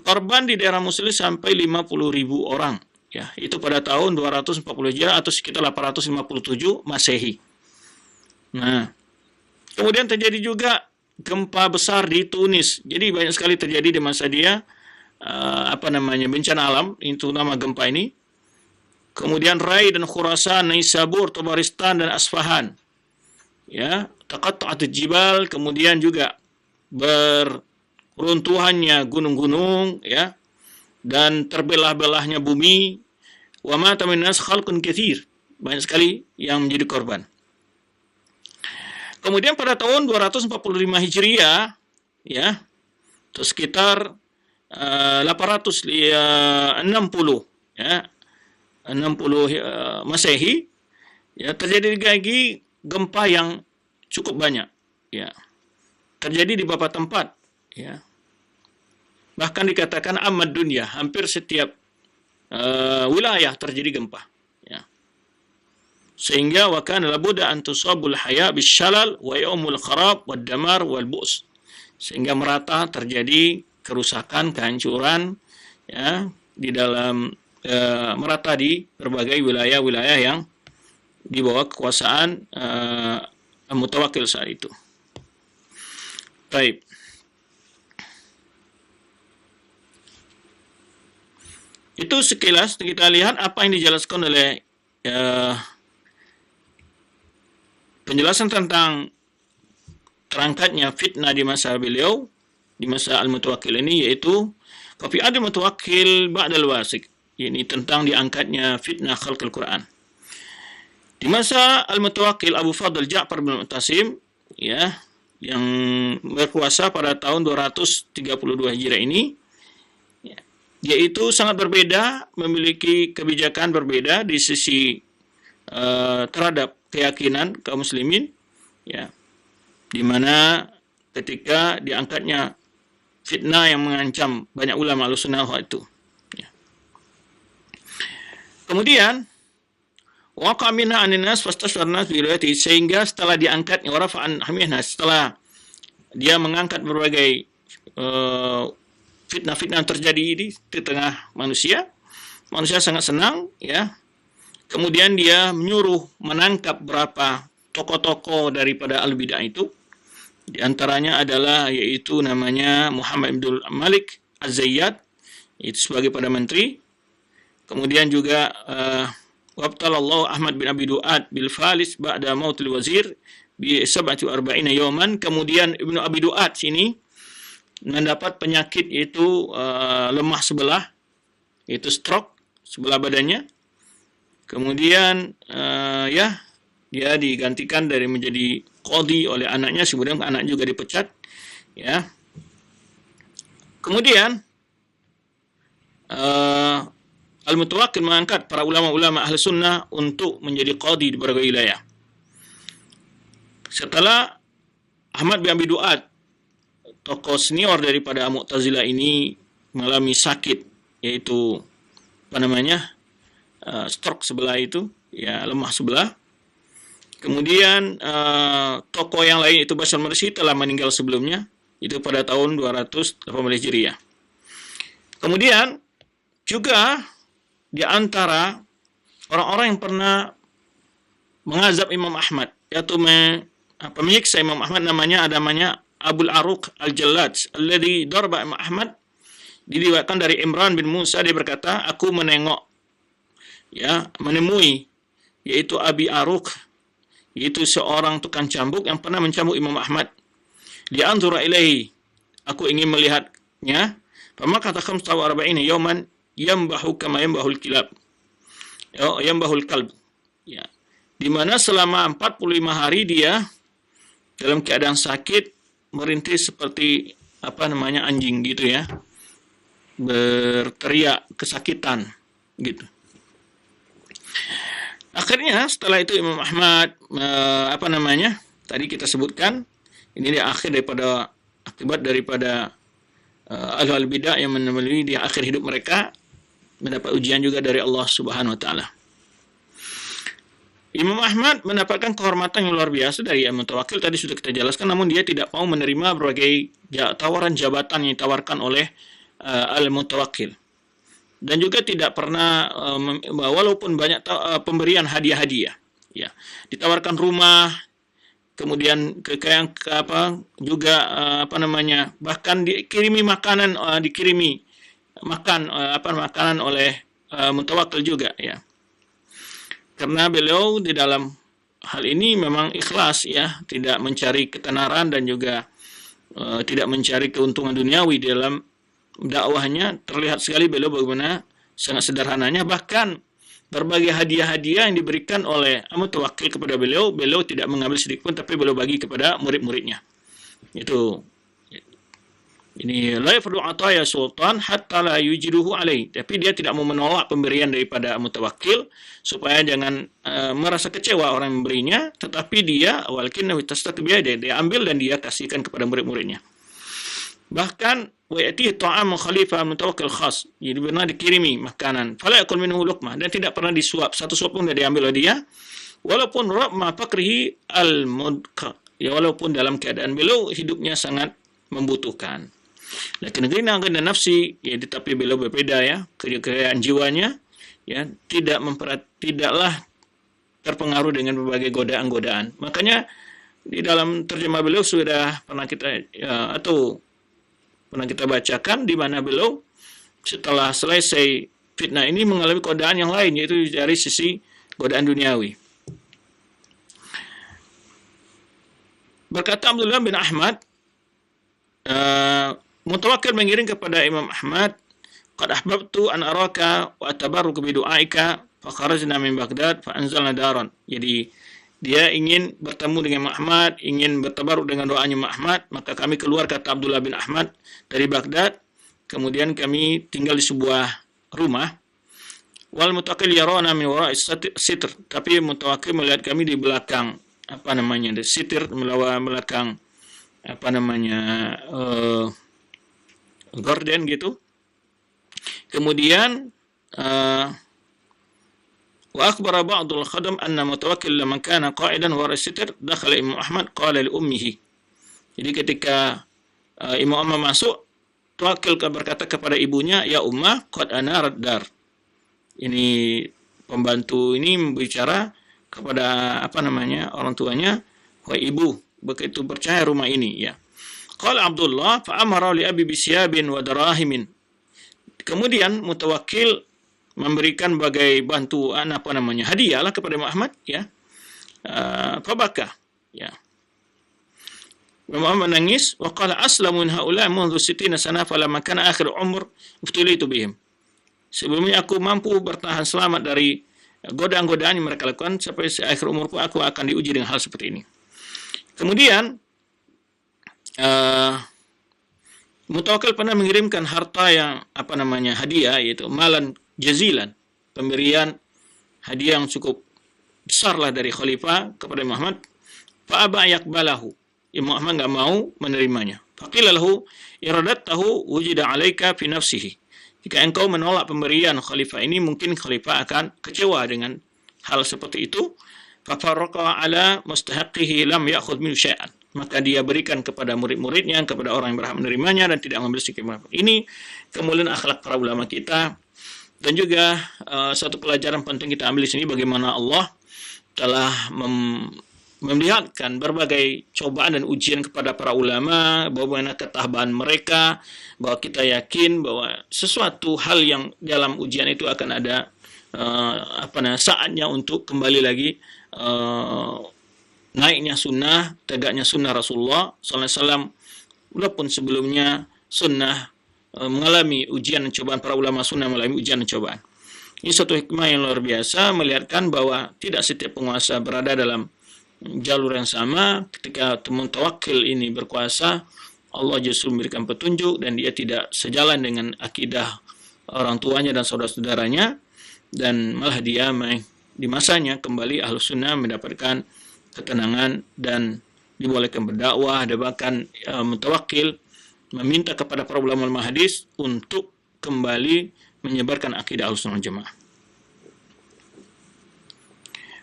Speaker 1: Korban di daerah Mosul sampai 50.000 orang, ya. Itu pada tahun 240 Hijriah atau sekitar 857 Masehi. Nah, kemudian terjadi juga gempa besar di Tunis. Jadi banyak sekali terjadi di masa dia bencana alam, itu nama gempa ini. Kemudian Rai dan Khurasan, Naisabur, Tabaristan dan Asfahan, ya, taqatta'at jibal, kemudian juga beruntuhannya gunung-gunung, ya, dan terbelah-belahnya bumi. Wa mata minnas khalqun katsir, banyak sekali yang menjadi korban. Kemudian pada tahun 245 Hijriah, ya, itu sekitar 860, ya, 60 Masehi, ya, terjadi lagi gempa yang cukup banyak, ya. Terjadi di beberapa tempat, ya. Bahkan dikatakan amad dunia, hampir setiap wilayah terjadi gempa, ya. Sehingga wa kana labudda an tusabul haya bisyalal wa yaumul kharab wad damar wal bu's. Sehingga merata terjadi kerusakan, kehancuran, ya, di dalam merata di berbagai wilayah-wilayah yang di bawah kekuasaan Mutawakkil saat itu. Baik. Itu sekilas kita lihat apa yang dijelaskan oleh penjelasan tentang terangkatnya fitnah di masa beliau, di masa Al-Mutawakkil ini, yaitu Fi Al-Mutawakkil ba'dal Wasiq, ini tentang diangkatnya fitnah khalqul Quran. Di masa Al-Mutawakkil, Abu Fadl Ja'far bin Mu'tasim, ya, yang berkuasa pada tahun 232 Hijriah ini, ya, yaitu sangat berbeda, memiliki kebijakan berbeda di sisi terhadap keyakinan kaum muslimin, ya, di mana ketika diangkatnya fitnah yang mengancam banyak ulama Ahlussunnah itu, ya. Kemudian waqa minha anin nas fastashara nas bi riwayati, sehingga setelah diangkatnya warafa'an hamihna, setelah dia mengangkat berbagai fitnah-fitnah yang terjadi di tengah manusia sangat senang, ya. Kemudian dia menyuruh menangkap berapa tokoh-tokoh daripada al-bid'ah itu. Di antaranya adalah yaitu namanya Muhammad bin Malik Az-Zayyad, itu sebagai Perdana Menteri. Kemudian juga wabtalallahu Ahmad bin Abi Du'ad bil falis ba'da mautil wazir bi 47 yawman. Kemudian Ibnu Abi Du'ad sini mendapat penyakit yaitu lemah sebelah, yaitu stroke sebelah badannya. Kemudian ya, dia digantikan dari menjadi qadhi oleh anaknya, kemudian anak juga dipecat, ya. Kemudian Al-Mutawakkil mengangkat para ulama-ulama ahli sunnah untuk menjadi qadhi di berbagai wilayah. Setelah Ahmad bin Abi Du'ad, tokoh senior daripada Mu'tazilah ini, mengalami sakit, yaitu stroke sebelah itu, ya, lemah sebelah. Kemudian tokoh yang lain itu Bashar Marsi telah meninggal sebelumnya, itu pada tahun 218 Hijriah. Kemudian juga di antara orang-orang yang pernah mengazab Imam Ahmad, yaitu menyiksa Imam Ahmad, namanya Abul Aruq Al-Jallad alladhi darba Imam Ahmad. Diriwayatkan dari Imran bin Musa, dia berkata, aku menemui yaitu Abi Aruq, yaitu seorang tukang cambuk yang pernah mencambuk Imam Ahmad. li'anzura ilaihi, aku ingin melihatnya. Famaka khamsa wa arba'ina yawman yambahu kama yambahul kilab. Yambahul kalb. Ya. Di mana selama 45 hari dia dalam keadaan sakit merintih seperti anjing gitu ya. Berteriak kesakitan gitu. Akhirnya setelah itu Imam Ahmad tadi kita sebutkan ini dia akhir daripada akibat daripada ahlul bidah yang menemui di akhir hidup mereka mendapat ujian juga dari Allah Subhanahu wa taala. Imam Ahmad mendapatkan kehormatan yang luar biasa dari Al-Mutawakkil, tadi sudah kita jelaskan, namun dia tidak mau menerima berbagai tawaran jabatan yang ditawarkan oleh Al-Mutawakkil. Dan juga tidak pernah walaupun banyak pemberian hadiah-hadiah, ya. Ditawarkan rumah, kemudian kekayaan bahkan dikirimi makanan, makanan oleh Mutawakkil juga, ya. Karena beliau di dalam hal ini memang ikhlas, ya, tidak mencari ketenaran dan juga tidak mencari keuntungan duniawi di dalam dakwahnya. Terlihat sekali beliau bagaimana sangat sederhananya, bahkan berbagai hadiah-hadiah yang diberikan oleh Mutawakkil kepada beliau tidak mengambil sedikit pun, tapi beliau bagi kepada murid-muridnya. Itu ini la yafdu ataya sultan hatta la yujiduhu alaih. Tapi dia tidak mau menolak pemberian daripada Mutawakkil supaya jangan merasa kecewa orang yang memberinya, tetapi dia walkinnahu tastakbiya, dia ambil dan dia kasihkan kepada murid-muridnya. Bahkan wa yatihi ta'am khalifah Mutawakkil khas, jadi benar dikirimi makanan, fala yakul minhu luqmah, dan tidak pernah disuap satu suap pun dari diambil oleh dia, walaupun rabma fakrihi al-mudqa, ya, walaupun dalam keadaan beliau hidupnya sangat membutuhkan. Lakin ghina nafsi, ya, tetapi beliau berbeda, ya, kekayaan jiwanya, ya, tidaklah terpengaruh dengan berbagai godaan-godaan. Makanya di dalam terjemah beliau sudah pernah kita bacakan, di mana beliau setelah selesai fitnah ini mengalami godaan yang lain, yaitu dari sisi godaan duniawi. Berkata Abdullah bin Ahmad, Mutawakkil mengiring kepada Imam Ahmad, qad ahbabtu an araka wa atabarruku bi du'aika fa kharajna min Baghdad fa anzalna daran. Jadi dia ingin bertemu dengan Ahmad, ingin bertabaruk dengan doanya Ahmad, maka kami keluar, kata Abdullah bin Ahmad, dari Baghdad, kemudian kami tinggal di sebuah rumah. Wal Mutawakkil yarana min wara'i sitr, tapi Mutawakkil melihat kami di belakang di sitir, belakang gorden gitu. Kemudian wa akhbara ba'dul khadam anna Mutawakkil lamma kana qa'idan wara sitr dakhala Imam Ahmad qala li ummihi. Jadi ketika Imam Ahmad masuk, Mutawakkil berkata kepada ibunya, ya ummah qad anarat dar. Ini pembantu ini berbicara kepada orang tuanya, wahai ibu, begitu percaya rumah ini, ya. Qala Abdullah fa amara li abi bisyabin wa darahimin. Kemudian Mutawakkil memberikan bagai bantuan hadiah lah kepada Muhammad, ya. Fabaka, ya. Muhammad menangis, wa qala aslamu min haula منذ 60 sana falamma kana akhir umur ibtulitu bihim. Sebelumnya aku mampu bertahan selamat dari godaan-godaan yang mereka lakukan, sampai akhir umurku aku akan diuji dengan hal seperti ini. Kemudian Mutawakkil pernah mengirimkan harta yang hadiah, yaitu malan jazilan, pemberian hadiah yang cukup besar lah dari khalifah kepada Muhammad. Fa aba yaqbalahu, Imam Ahmad enggak mau menerimanya. Faqila lahu iradattahu wujida 'alaika fi nafsihi. Jika engkau menolak pemberian khalifah ini, mungkin khalifah akan kecewa dengan hal seperti itu. Fa farraqa 'ala mustahiqihi lam ya'khudh minhu syai'an. Maka dia berikan kepada murid-muridnya, kepada orang yang berhak menerimanya, dan tidak mengambil sedikit pun. Ini kemuliaan akhlak para ulama kita, dan juga satu pelajaran penting kita ambil di sini, bagaimana Allah telah memlihatkan berbagai cobaan dan ujian kepada para ulama, bagaimana ketabahan mereka, bahwa kita yakin bahwa sesuatu hal yang dalam ujian itu akan ada saatnya untuk kembali lagi naiknya sunnah, tegaknya sunnah Rasulullah SAW, walaupun sebelumnya sunnah mengalami ujian dan cobaan, para ulama sunnah mengalami ujian dan cobaan. Ini suatu hikmah yang luar biasa, melihatkan bahwa tidak setiap penguasa berada dalam jalur yang sama. Ketika mutawakkil ini berkuasa, Allah justru memberikan petunjuk dan dia tidak sejalan dengan akidah orang tuanya dan saudara-saudaranya, dan malah dia di masanya kembali Ahlus Sunnah mendapatkan ketenangan dan dibolehkan berdakwah. Ada bahkan mutawakkil meminta kepada para ulama hadis untuk kembali menyebarkan akidah Ahlus Sunnah Jamaah.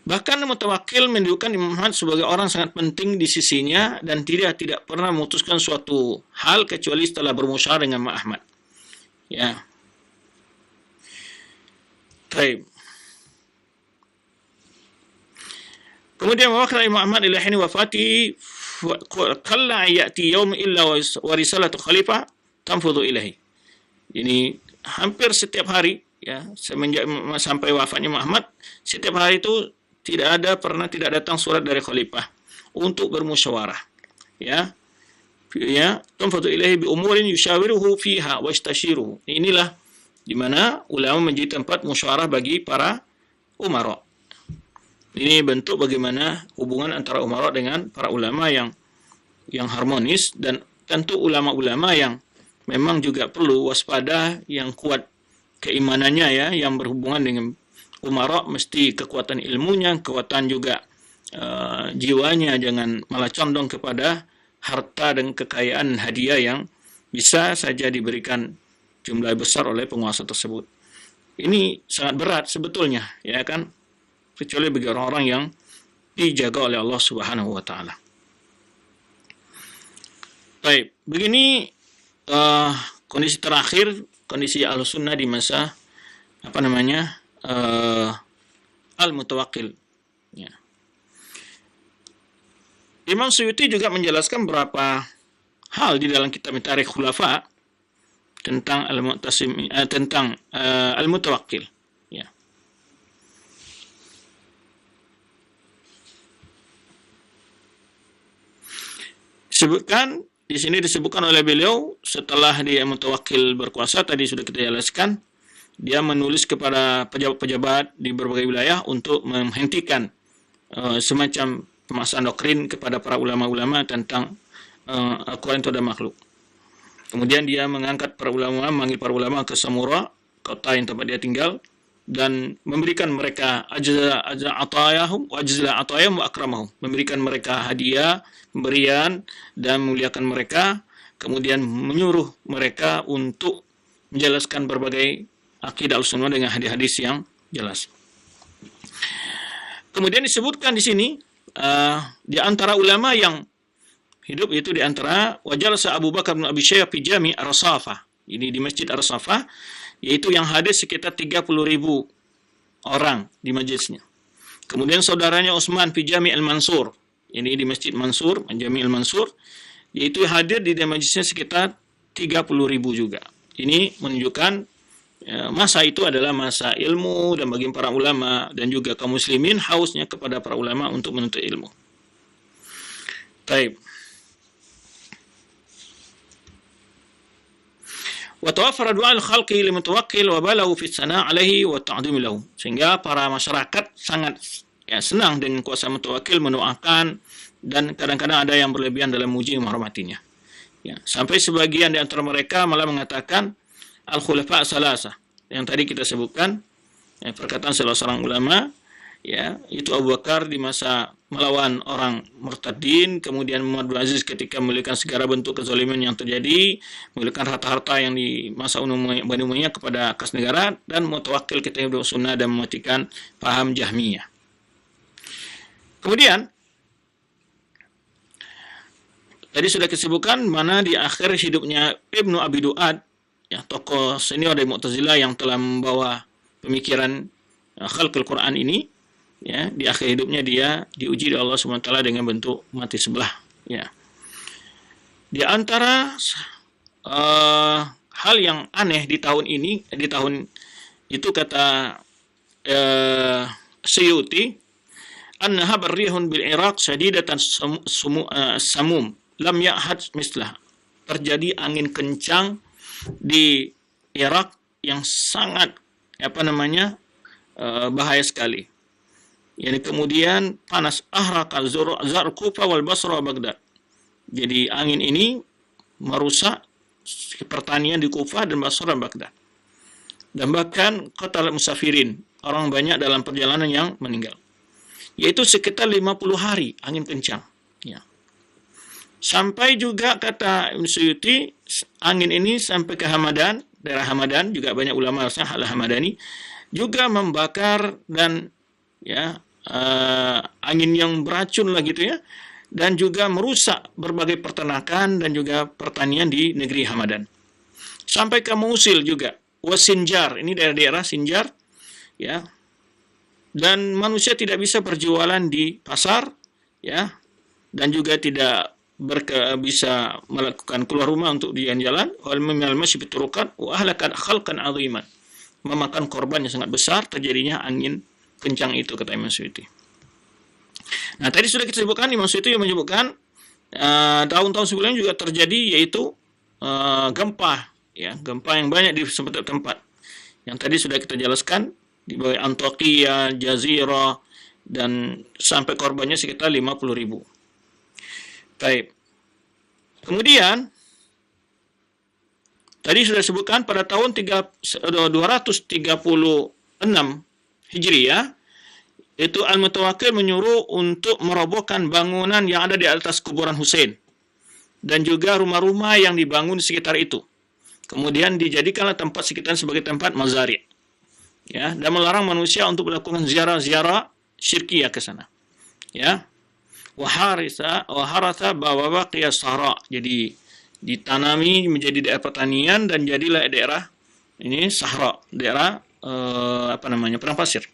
Speaker 1: Bahkan mutawakkil menunjukkan Imam Ahmad sebagai orang sangat penting di sisinya dan tidak pernah memutuskan suatu hal kecuali setelah bermusyawarah dengan Imam Ahmad. Ya. Baik. Kemudian wakil Imam Ahmad ila hini wafati kalla ya'ti yawm illa wa risalatu khalifah tanfudhu ilahi. Ini hampir setiap hari, ya, semenjak sampai wafatnya Muhammad, setiap hari itu tidak datang surat dari khalifah untuk bermusyawarah, ya tanfudhu ilahi bi umurin yushawiruhu fiha wa yastashiruhu. Inilah di mana ulama menjadi tempat musyawarah bagi para umara. Ini bentuk bagaimana hubungan antara umara dengan para ulama yang harmonis, dan tentu ulama-ulama yang memang juga perlu waspada, yang kuat keimanannya, ya, yang berhubungan dengan umara mesti kekuatan ilmunya, kekuatan juga jiwanya, jangan malah condong kepada harta dan kekayaan hadiah yang bisa saja diberikan jumlah besar oleh penguasa tersebut. Ini sangat berat sebetulnya, ya kan, kecuali bagi orang-orang yang dijaga oleh Allah Subhanahu wa taala. Baik, begini kondisi terakhir, kondisi Ahlus Sunnah di masa al-mutawakkil. Ya. Imam Suyuti juga menjelaskan beberapa hal di dalam kitab Tarikh Khulafa tentang al-mu'tasim, tentang al-mutawakkil. Ya. Di sini disebutkan oleh beliau, setelah dia mutawakkil berkuasa, tadi sudah kita jelaskan, dia menulis kepada pejabat-pejabat di berbagai wilayah untuk menghentikan semacam pemaksaan doktrin kepada para ulama-ulama tentang Al-Quran itu ada makhluk. Kemudian dia mengangkat para ulama, memanggil para ulama ke Samura, kota yang tempat dia tinggal, dan memberikan mereka ajza atayahum wa akramahum, memberikan mereka hadiah, pemberian, dan memuliakan mereka. Kemudian menyuruh mereka untuk menjelaskan berbagai akidah al-sunnah dengan hadis-hadis yang jelas. Kemudian disebutkan di sini di antara ulama yang hidup itu di antara wajalasa Abu Bakar bin Abi Syaibah fi Jami' Ar-Rasafah. Ini di Masjid Ar-Rasafah, yaitu yang hadir sekitar 30.000 orang di majelisnya. Kemudian saudaranya Utsman fi Jami' Al-Mansur. Ini di Masjid Mansur, Jami' Al-Mansur, yaitu hadir di majelisnya sekitar 30.000 juga. Ini menunjukkan masa itu adalah masa ilmu, dan bagi para ulama dan juga kaum muslimin hausnya kepada para ulama untuk menuntut ilmu. Baik. Wa tawaffara du'a al-khalqi limutawakkil wa balahu fi sana' alaihi wa ta'dhim lahu. Sehingga para masyarakat sangat senang dengan kuasa mutawakkil, mendoakan, dan kadang-kadang ada yang berlebihan dalam muji menghormatinya. Ya, sampai sebagian di antara mereka malah mengatakan al-khulafa salasa yang tadi kita sebutkan, perkataan salah seorang ulama, ya, itu Abu Bakar di masa melawan orang murtadin, kemudian Muhammad bin Aziz ketika memulihkan segala bentuk kezaliman yang terjadi, memulihkan harta-harta yang di masa Bani Umayyah kepada kas negara, dan mutawakkil kita hidup sunnah dan mematikan paham Jahmiyah. Kemudian tadi sudah disebutkan mana di akhir hidupnya Ibnu Abi Du'ad, ya, tokoh senior dari Mu'tazilah yang telah membawa pemikiran khalqul Quran ini, ya, di akhir hidupnya dia diuji oleh Allah SWT dengan bentuk mati sebelah, ya. Di antara hal yang aneh di tahun ini, di tahun itu kata Suyuti, annaha barrihun bil Iraq syadidatan samum lam ya'had mislah. terjadi angin kencang di Irak yang sangat bahaya sekali. Yani kemudian panas ahraqal zar Kufa wal Basra Baghdad. Jadi angin ini merusak pertanian di Kufah dan Basra dan Baghdad. Dan bahkan qatal musafirin, orang banyak dalam perjalanan yang meninggal. Yaitu sekitar 50 hari angin kencang. Ya. Sampai juga kata Ibn Suyuti, angin ini sampai ke Hamadan, daerah Hamadan, juga banyak ulama Hamadani, juga membakar dan angin yang beracun lah gitu ya, dan juga merusak berbagai peternakan dan juga pertanian di negeri Hamadan. Sampai ke Mosul juga, Wasinjar, ini daerah-daerah Sinjar, ya. Dan manusia tidak bisa berjualan di pasar, ya, dan juga tidak bisa melakukan keluar rumah untuk jalan-jalan. Wal minal masyi bituruqat wa ahlakat khalqan 'aziman. Memakan korban yang sangat besar terjadinya angin kencang itu, kata Imam Suyuti. Nah, tadi sudah kita sebutkan, Imam Suyuti yang menyebutkan tahun-tahun sebelumnya juga terjadi, yaitu gempa, ya, gempa yang banyak di sebuah tempat. Yang tadi sudah kita jelaskan di bawah Antakya, Jazirah, dan sampai korbannya sekitar 50.000. Baik. Kemudian tadi sudah disebutkan pada tahun 236 Hijriah, itu Al-Mutawakkil menyuruh untuk merobohkan bangunan yang ada di atas kuburan Husain dan juga rumah-rumah yang dibangun di sekitar itu. Kemudian dijadikanlah tempat sekitar sebagai tempat mazari', ya, dan melarang manusia untuk melakukan ziarah-ziarah syirkiyah ke sana. Ya. Wa haratha bawaqiya sahara. Jadi ditanami menjadi daerah pertanian dan jadilah daerah ini sahara, daerah padang pasir.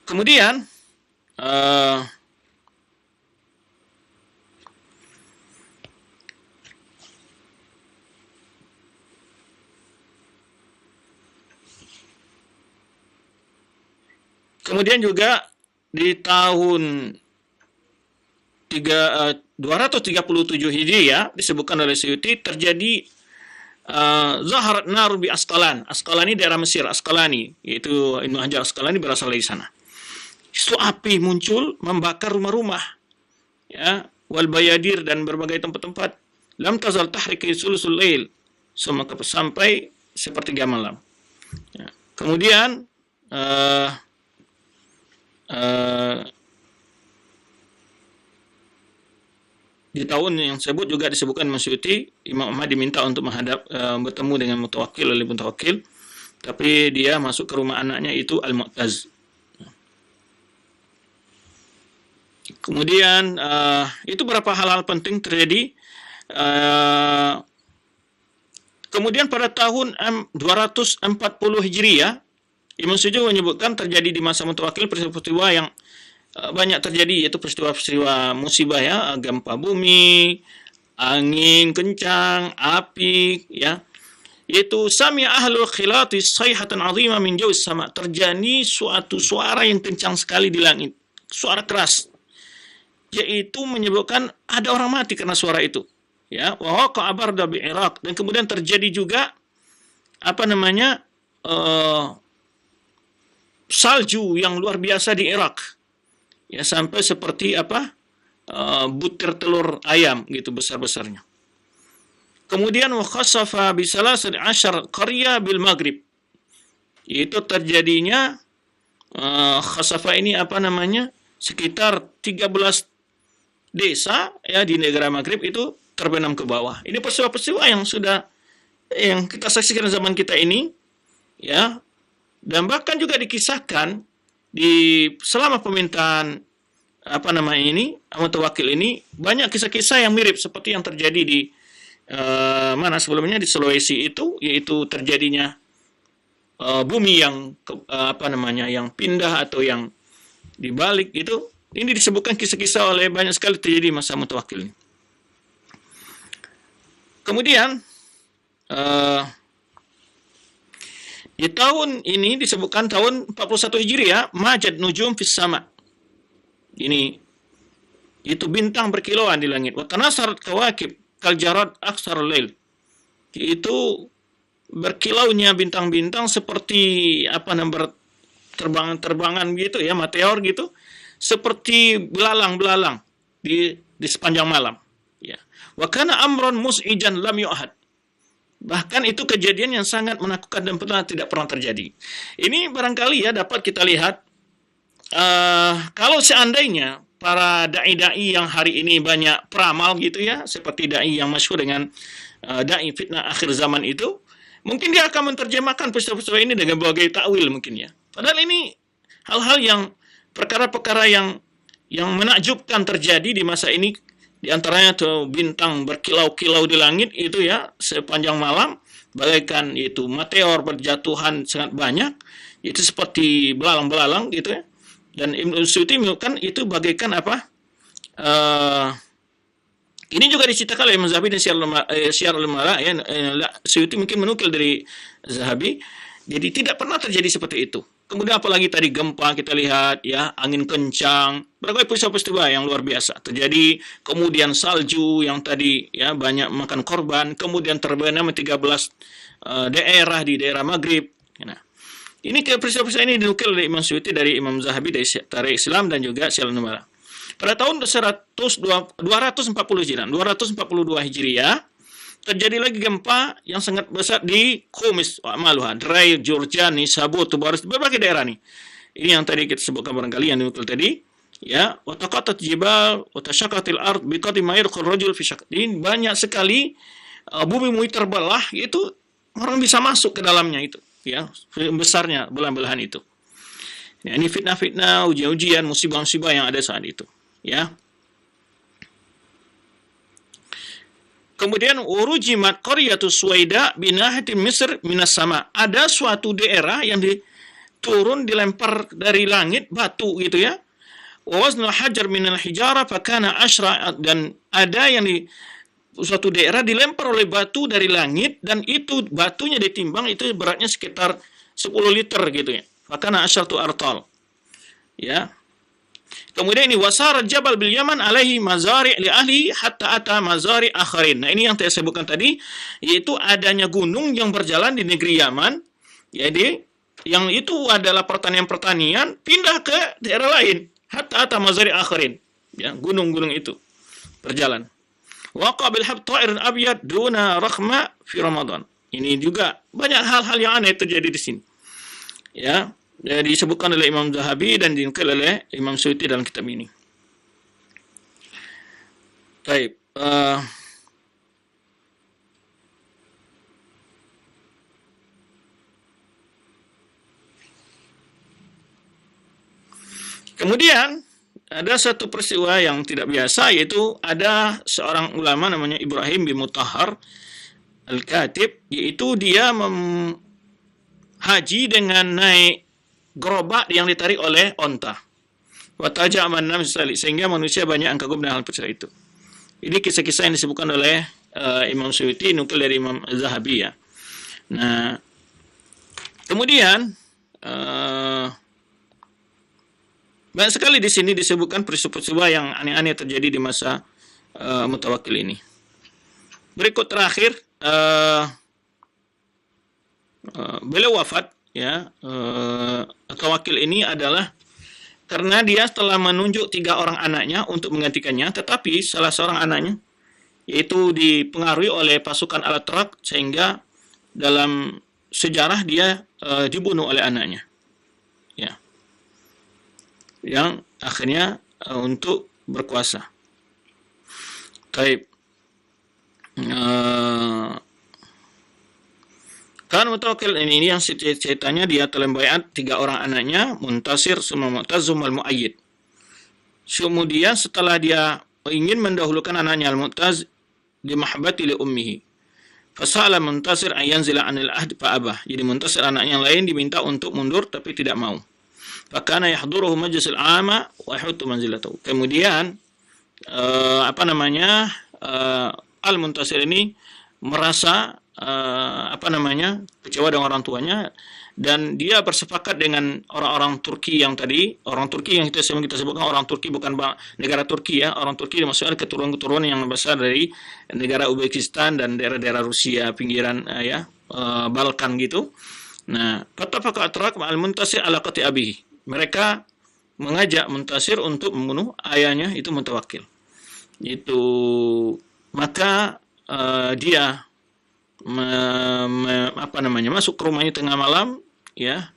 Speaker 1: Kemudian juga di tahun 237 Hijriah disebutkan oleh Suyuti terjadi Zaharat Nar bi Asqalan. Asqalan ini daerah Mesir, Asqalani, yaitu Ibnu Hajar Asqalani berasal dari sana. Itu api muncul membakar rumah-rumah, ya, wal bayadir dan berbagai tempat-tempat. Lam tazal tahriki sulusul lail, sampai sepertiga malam. Ya. Kemudian di tahun yang disebut juga disebutkan Masyuti, Imam Ahmad diminta untuk bertemu dengan Mutawakkil oleh Mutawakkil, tapi dia masuk ke rumah anaknya itu Al-Mu'taz. Kemudian itu beberapa hal-hal penting terjadi. Kemudian pada tahun 240 Hijriah, Imam Suyuti menyebutkan terjadi di masa Mutawakkil peristiwa yang banyak terjadi, yaitu peristiwa musibah, ya, gempa bumi, angin kencang, api, ya, yaitu sami'a ahlul khilati sayhatan 'azimah min jawis sama, terjadi suatu suara yang kencang sekali di langit, suara keras, yaitu menyebutkan ada orang mati karena suara itu, ya. Wa waqa'a barda bi Iraq, dan kemudian terjadi juga salju yang luar biasa di Irak, ya, sampai seperti butir telur ayam gitu besar-besarnya. Kemudian wa khasafa bi 13 qarya bil Maghrib, itu terjadinya khasafa ini sekitar 13 desa, ya, di negara Maghrib itu terbenam ke bawah. Ini peristiwa-peristiwa yang kita saksikan zaman kita ini, ya. Dan bahkan juga dikisahkan selama pemerintahan Mutawakkil ini banyak kisah-kisah yang mirip seperti yang terjadi di sebelumnya di Sulawesi itu, yaitu terjadinya bumi yang yang pindah atau yang dibalik itu. Ini disebutkan kisah-kisah oleh banyak sekali terjadi masa Mutawakkil ini. Kemudian di tahun ini disebutkan tahun 41 Hijriah, majad nujum fis sama. Ini itu bintang berkilauan di langit. Wa tanasarat kawakib kal jarad aksar lail. Itu berkilaunya bintang-bintang seperti apa namanya terbangan-terbangan gitu ya, meteor gitu, seperti belalang-belalang di sepanjang malam. Ya. Wa kana amron mus'ijan lam yu'had. Bahkan itu kejadian yang sangat menakutkan dan tidak pernah terjadi. Ini barangkali ya dapat kita lihat kalau seandainya para dai-dai yang hari ini banyak peramal gitu ya, seperti dai yang masyhur dengan dai fitnah akhir zaman itu, mungkin dia akan menerjemahkan peristiwa-peristiwa ini dengan berbagai takwil mungkin ya. Padahal ini hal-hal yang perkara-perkara yang menakjubkan terjadi di masa ini. Di antaranya tuh bintang berkilau-kilau di langit itu ya sepanjang malam, bagaikan itu meteor berjatuhan sangat banyak, itu seperti belalang-belalang gitu ya. Dan Ibnu Suyuti kan itu bagaikan apa? Ini juga diceritakan oleh Imam Zahabi dan Syiar al-Mala ya. Suyuti mungkin menukil dari Zahabi. Jadi tidak pernah terjadi seperti itu. Kemudian apalagi tadi gempa kita lihat ya, angin kencang, berbagai peristiwa-peristiwa yang luar biasa terjadi. Kemudian salju yang tadi ya banyak makan korban, kemudian terbenam 13 daerah di daerah Maghrib. Nah, ini peristiwa-peristiwa ini dinukil oleh Imam Suyuti dari Imam Zahabi dari Tarikh Islam dan juga Syiar al-Mala. Pada tahun 240 Hijriah, 242 Hijriah, terjadi lagi gempa yang sangat besar di Khumis, Maluha, Dray, Jurjan, Nisabur, Tubaris, berbagai daerah nih. Ini yang tadi kita sebutkan barangkali yang dinukil tadi. Ya, wa taqatat jibal wa tashaqqatil ard bi qadri ma yadkhul rajul fi shaq. Ini banyak sekali bumi mulai terbelah, itu orang bisa masuk ke dalamnya itu, ya, besarnya belah-belahan itu. Ya, ini fitnah-fitnah, ujian-ujian, musibah-musibah yang ada saat itu, ya. Kemudian urujimat qaryatus Suwaida binahati Misr minas sama. Ada suatu daerah yang turun dilempar dari langit batu gitu ya. Wa waznul hajar minal hijara fakana ashra, dan ada yang di suatu daerah dilempar oleh batu dari langit dan itu batunya ditimbang itu beratnya sekitar 10 liter gitu ya. Fakana asyratu artal. Ya. Kemudian ini wasar jabal bil Yaman alaihi mazari' li ahli hatta ata mazari' akharin. Nah, ini yang saya sebutkan tadi, yaitu adanya gunung yang berjalan di negeri Yaman. Jadi yang itu adalah pertanian-pertanian pindah ke daerah lain. Hatta ata mazari' akharin. Ya, gunung-gunung itu berjalan. Waqa bil hab ta'irin abyad duna rakhma fi Ramadan. Ini juga banyak hal-hal yang aneh terjadi di sini. Ya. Disebutkan oleh Imam Zahabi dan dinukil oleh Imam Suyuti dalam kitab ini. Baik. Kemudian ada satu peristiwa yang tidak biasa, yaitu ada seorang ulama namanya Ibrahim bin Mutahhar Al-Katib, yaitu dia haji dengan naik gerobak yang ditarik oleh onta. Wataja aman nam sehingga manusia banyak yang kagum dengan hal perkara itu. Ini kisah-kisah yang disebutkan oleh Imam Suyuti, nukil dari Imam Zahabi ya. Nah, kemudian banyak sekali di sini disebutkan peristiwa-peristiwa yang aneh-aneh terjadi di masa Mutawakkil ini. Berikut terakhir, beliau wafat. Ya, Mutawakkil ini adalah karena dia telah menunjuk 3 orang anaknya untuk menggantikannya, tetapi salah seorang anaknya yaitu dipengaruhi oleh pasukan Al-Atrak sehingga dalam sejarah dia dibunuh oleh anaknya. Ya. Yang akhirnya untuk berkuasa. Baik. Kan Mutawakkil ini yang ceritanya dia telah bayat 3 orang anaknya, Muntasir, Summa Mu'taz, Al-Mu'ayyid. Kemudian setelah dia ingin mendahulukan anaknya Al-Mu'taz di mahabbati li ummihi. Fasala Muntasir ayanzila anil ahd fa'abah. Jadi Muntasir anaknya yang lain diminta untuk mundur tapi tidak mau. Fakana yahduruhu majlisul ama wa yahutu manzilatahu. Kemudian Al-Muntasir ini merasa kecewa dengan orang tuanya, dan dia bersepakat dengan orang-orang Turki yang tadi, orang Turki yang kita sebutkan orang Turki, bukan negara Turki ya, orang Turki maksudnya keturunan-keturunan yang besar dari negara Uzbekistan dan daerah-daerah Rusia pinggiran Balkan gitu. Nah, fattafaqa Atrak ma'al Muntasir ala qati abihi. Mereka mengajak Muntasir untuk membunuh ayahnya itu Mutawakkil. Itu maka dia masuk ke rumahnya tengah malam, ya.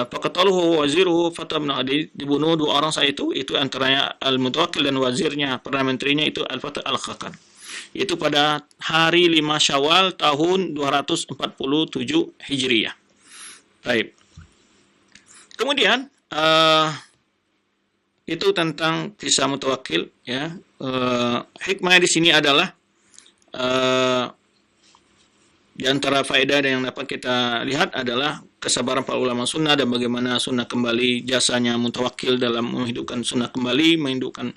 Speaker 1: Faqataluhu waziruhu Fatah bin dibunuh dua orang saat itu antaranya Al-Mutawakkil dan wazirnya, perdana menterinya itu Al-Fatah Al-Khakan. Itu pada hari 5 Syawal tahun 247 Hijriyah. Baik. Kemudian itu tentang kisah Mutawakkil, ya. Hikmahnya di sini adalah di antara faedah yang dapat kita lihat adalah kesabaran para ulama sunnah dan bagaimana sunnah kembali, jasanya Mutawakkil dalam menghidupkan sunnah kembali, menghidupkan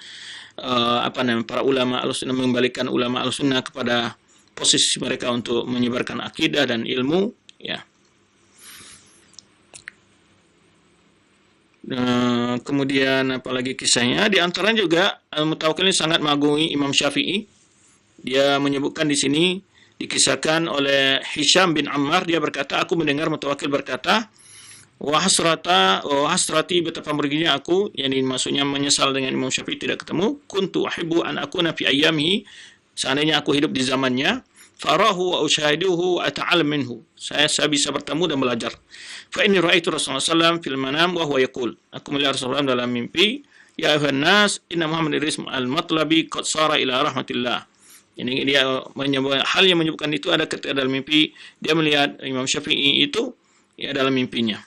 Speaker 1: para ulama al-sunnah, mengembalikan ulama al-sunnah kepada posisi mereka untuk menyebarkan akidah dan ilmu, ya. Kemudian apalagi kisahnya, di antaranya juga Mutawakkil ini sangat mengagumi Imam Syafi'i. Dia menyebutkan di sini, dikisahkan oleh Hisham bin Ammar, dia berkata, aku mendengar Mutawakkil berkata, wa hasrati, betapa meruginya aku, yakni maksudnya menyesal dengan Imam Syafi'i tidak ketemu, kuntu uhibbu an akuna fi ayyamihi, seandainya aku hidup di zamannya, farahu wa ushahiduhu wa ata'allam minhu, saya bisa bertemu dan belajar. Fa inni ra'aitu Rasulullah SAW fil manam wa huwa yaqul, aku melihat Rasulullah dalam mimpi, ya ayuhan nas, inna Muhammad idris al-matlabi qad sara ila rahmatillah. Ini dia hal yang menyebutkan itu ada ketika dalam mimpi dia melihat Imam Syafi'i itu ya dalam mimpinya.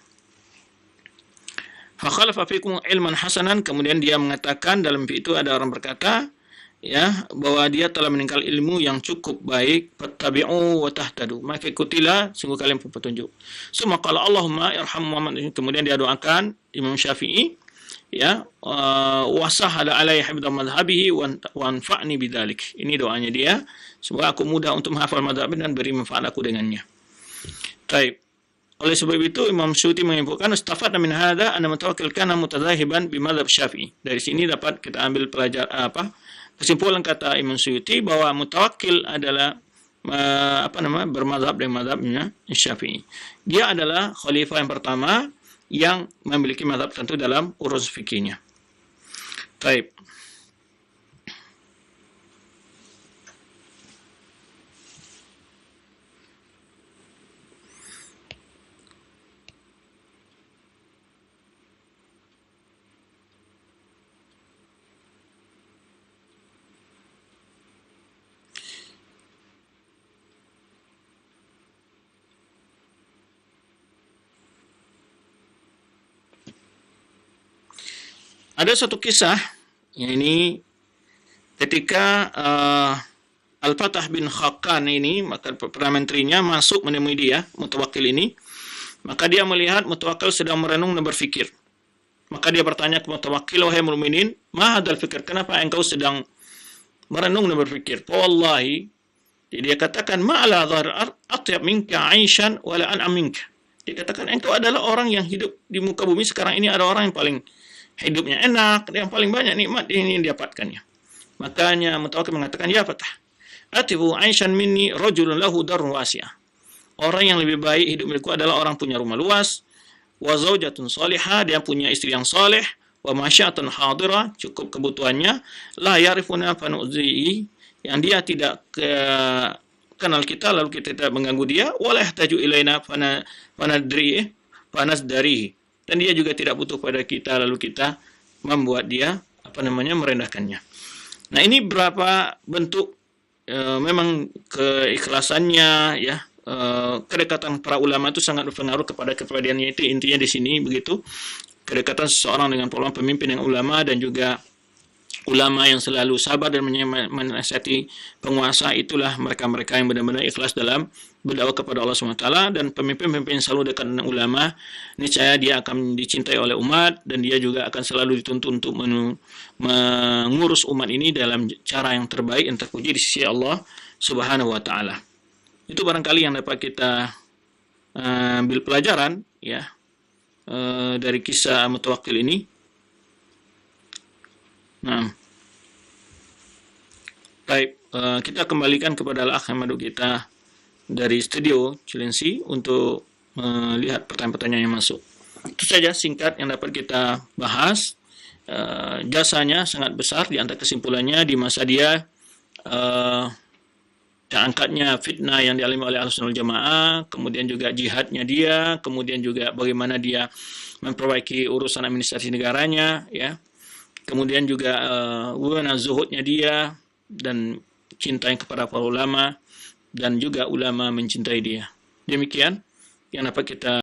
Speaker 1: Fa khalafa fikum ilman hasanan, kemudian dia mengatakan dalam mimpi itu ada orang berkata, ya, bahwa dia telah meninggal ilmu yang cukup baik, fattabi'u wa tahtadu, maka ikutilah sungguh kalian petunjuk. Summa qala Allahumma irham Muhammad, kemudian dia doakan Imam Syafi'i, ya, wasahhala alaihi hifdha madhhabihi wa anfa'ni bidzalik. Ini doanya dia, semoga aku mudah untuk menghafal madhab dan beri manfaat aku dengannya. Baik. Oleh sebab itu Imam Suyuti menyimpulkan, istafadna min hadza anna Mutawakkil kana mutadzahiban bi madzhab Syafi'i. Dari sini dapat kita ambil kesimpulan kata Imam Suyuti bahwa Mutawakkil adalah bermadzhab dengan mazhabnya Syafi'i. Dia adalah khalifah yang pertama yang memiliki mazhab tentu dalam urus fikihnya. Baik. Ada satu kisah, ini ketika Al-Fatah bin Khakan ini, maka perdana menterinya masuk menemui dia, Mutawakkil ini, maka dia melihat Mutawakkil sedang merenung dan berfikir. Maka dia bertanya ke Mutawakkil, wahai mukminin, ma hadzal fikr, kenapa engkau sedang merenung dan berfikir? Wallahi, dia katakan, ma ala dhar atyab minka 'aishan wa la an'am minka. Dia katakan, engkau adalah orang yang hidup di muka bumi sekarang ini, ada orang yang paling hidupnya enak, yang paling banyak nikmat ini yang didapatkannya. Makanya Mutawakkil mengatakan, ya Fatah, atibu aishan minni rajulun lahu darun wasi'ah. Orang yang lebih baik hidup milikku adalah orang punya rumah luas, wa zaujatun salihah, dia punya istri yang saleh, wa masya'atun hadirah, cukup kebutuhannya, la yarifuna fanu'zihi, yang dia tidak kenal kita lalu kita tidak mengganggu dia, wa la yahtaju ilaina fanasdarihi, dan dia juga tidak butuh pada kita lalu kita membuat dia merendahkannya. Nah, ini berapa bentuk memang keikhlasannya, ya, kedekatan para ulama itu sangat berpengaruh kepada kepribadiannya. Itu intinya di sini begitu. Kedekatan seseorang dengan para pemimpin yang ulama, dan juga ulama yang selalu sabar dan menasihati penguasa, itulah mereka-mereka yang benar-benar ikhlas dalam berdakwah kepada Allah SWT. Dan pemimpin-pemimpin yang selalu dekat dengan ulama, niscaya dia akan dicintai oleh umat, dan dia juga akan selalu dituntut untuk mengurus umat ini dalam cara yang terbaik, yang terpuji di sisi Allah Subhanahu wa taala. Itu barangkali yang dapat kita ambil pelajaran ya dari kisah Mutawakkil ini. Nah, baik, kita kembalikan kepada Al-Akh yang maduk kita dari studio Cilengsi untuk melihat pertanyaan-pertanyaan yang masuk. Itu saja singkat yang dapat kita bahas. Jasanya sangat besar. Di antara kesimpulannya, di masa dia angkatnya fitnah yang dialami oleh Ahlussunnah wal Jamaah, kemudian juga jihadnya dia, kemudian juga bagaimana dia memperbaiki urusan administrasi negaranya, ya, kemudian juga wewenang zuhudnya dia dan cintanya kepada para ulama, dan juga ulama mencintai dia. Demikian yang dapat kita